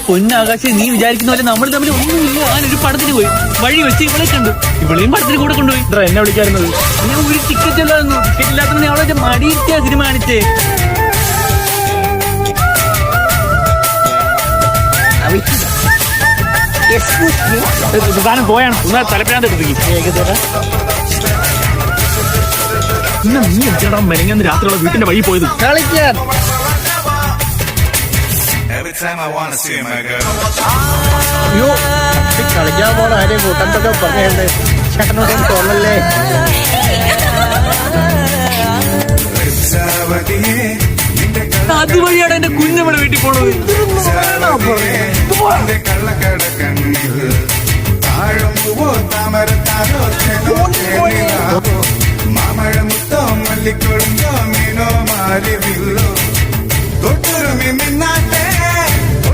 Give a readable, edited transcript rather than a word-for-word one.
പൊന്നാകാശം, നീ വിചാരിക്കുന്ന പോലെ നമ്മൾ തമ്മിൽ ഒന്നുമില്ല. ഞാനൊരു പടത്തിന് പോയി, വഴി വെച്ച് ഇവളെ കണ്ടു, ഇവളെയും പടത്തിന് കൂടെ കൊണ്ടുപോയി. എന്നെ വിളിക്കാറുന്നത് ഞാൻ ഒരു ടിക്കറ്റ് അല്ലായിരുന്നു, ടിക്കറ്റ് ഇല്ലാത്തതിന് അവളെ മടിയിരിക്കാ സിനിമ കാണിച്ചേ. താനും പോയാണ് തലപ്പിലാണ്ട് കിട്ടുകയും നീ എന്തിനാ മെനങ്ങന്ന് രാത്രിയുള്ള വീട്ടിന്റെ വഴി പോയത്? കളിക്കാൻ അയ്യോ കളിക്കാൻ പോണ ആരെയും കൂട്ടത്തൊക്കെ പറഞ്ഞേ ചേട്ടനോടും തോന്നല്ലേ. അതുവഴിയാണ് എന്റെ കുഞ്ഞമ്മടെ വീട്ടിൽ പോണത്. മാമഴ മുത്തോ മല്ലിക്കൊഴുന്തോ